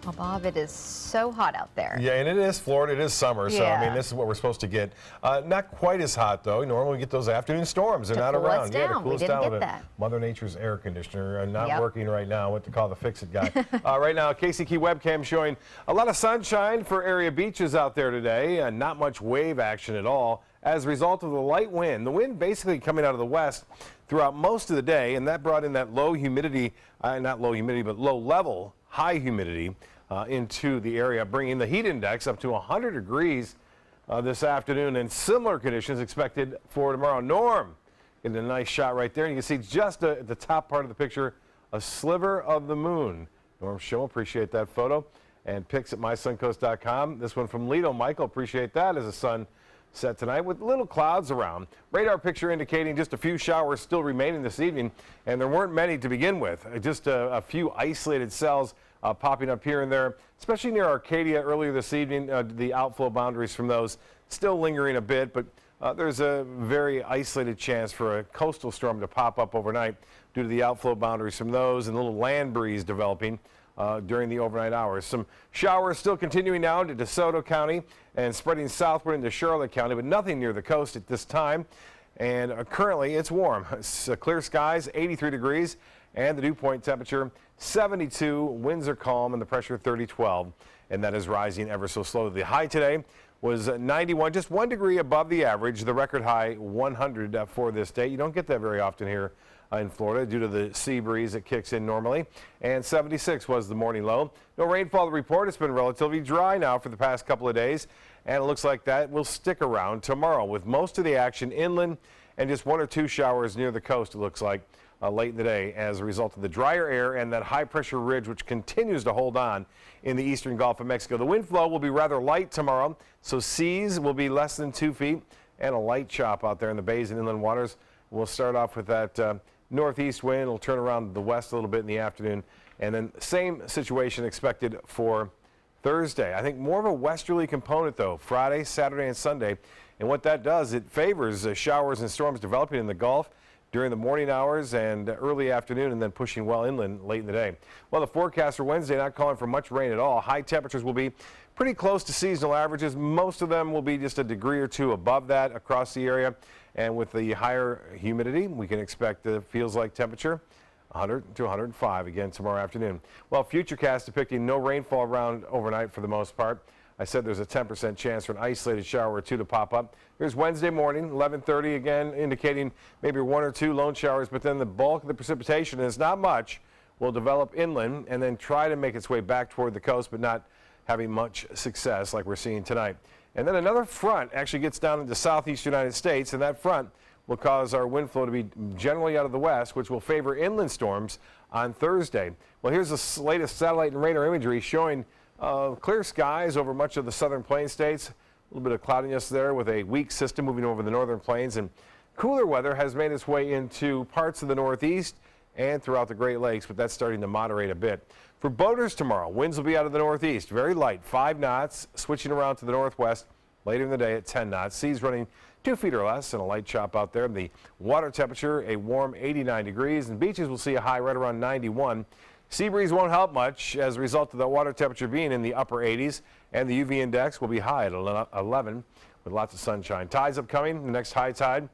Well, Bob, it is so hot out there. Yeah, and it is Florida. It is summer, so I mean, this is what we're supposed to get. Not quite as hot though. Normally we get those afternoon storms. They're not around. Yeah, to cool us down. But Mother Nature's air conditioner not working right now. What to call the fix-it guy. Right now, KCK webcam showing a lot of sunshine for area beaches out there today, and not much wave action at all as a result of the light wind. The wind basically coming out of the west throughout most of the day, and that brought in that low humidity, not low humidity, but low level, high humidity into the area, bringing the heat index up to 100 degrees this afternoon, and similar conditions expected for tomorrow. Norm, getting a nice shot right there, and you can see just at the top part of the picture, a sliver of the moon. Norm Schimmel, appreciate that photo, and pics at mysuncoast.com. This one from Lido. Michael, appreciate that as the sun set tonight with little clouds around. Radar picture indicating just a few showers still remaining this evening, and there weren't many to begin with. Just a few isolated cells popping up here and there, especially near Arcadia earlier this evening. The outflow boundaries from those still lingering a bit, but there's a very isolated chance for a coastal storm to pop up overnight due to the outflow boundaries from those and a little land breeze developing during the overnight hours. Some showers still continuing now into DeSoto County and spreading southward into Charlotte County, but nothing near the coast at this time. And currently it's warm. It's clear skies, 83 degrees, and the dew point temperature 72. Winds are calm and the pressure 30-12, and that is rising ever so slowly. The high today was 91, just 1 degree above the average. The record high 100 for this day. You don't get that very often here in Florida due to the sea breeze that kicks in normally. And 76 was the morning low. No rainfall to report. It's been relatively dry now for the past couple of days, and it looks like that will stick around tomorrow with most of the action inland and just 1 or 2 showers near the coast, it looks like, late in the day as a result of the drier air and that high pressure ridge which continues to hold on in the eastern Gulf of Mexico. The wind flow will be rather light tomorrow, so seas will be less than 2 feet and a light chop out there in the bays and inland waters. We'll start off with that northeast wind. It'll turn around to the west a little bit in the afternoon, and then same situation expected for Thursday. I think more of a westerly component though, Friday, Saturday, and Sunday. And what that does, it favors showers and storms developing in the Gulf during the morning hours and early afternoon, and then pushing well inland late in the day. Well, the forecast for Wednesday not calling for much rain at all. High temperatures will be pretty close to seasonal averages. Most of them will be just a degree or two above that across the area. And with the higher humidity, we can expect the feels like temperature 100 to 105 again tomorrow afternoon. Well, Futurecast depicting no rainfall around overnight for the most part. I said there's a 10% chance for an isolated shower or two to pop up. Here's Wednesday morning, 11:30 again, indicating maybe 1 or 2 lone showers, but then the bulk of the precipitation is not much, will develop inland and then try to make its way back toward the coast, but not having much success like we're seeing tonight. And then another front actually gets down into southeast United States, and that front will cause our wind flow to be generally out of the west, which will favor inland storms on Thursday. Well, here's the latest satellite and radar imagery showing clear skies over much of the southern plain states. A little bit of cloudiness there with a weak system moving over the northern plains, and cooler weather has made its way into parts of the northeast and throughout the Great Lakes, but that's starting to moderate a bit. For boaters tomorrow, winds will be out of the northeast, very light, 5 knots, switching around to the northwest later in the day at 10 knots. Seas running 2 feet or less, and a light chop out there. The water temperature, a warm 89 degrees, and beaches will see a high right around 91. Sea breeze won't help much as a result of the water temperature being in the upper 80s, and the UV index will be high at 11 with lots of sunshine. Tides upcoming, the next high tide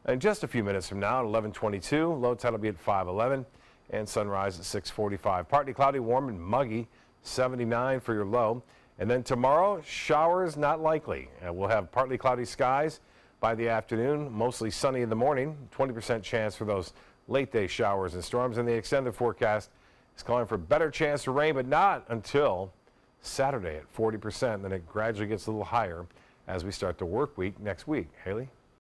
in just a few minutes from now at 11:22. Low tide will be at 5:11, and sunrise at 6:45. Partly cloudy, warm and muggy, 79 for your low. And then tomorrow, showers not likely. We'll have partly cloudy skies by the afternoon, mostly sunny in the morning, 20% chance for those late day showers and storms. And the extended forecast is calling for better chance of rain, but not until Saturday at 40%. Then it gradually gets a little higher as we start the work week next week. Haley?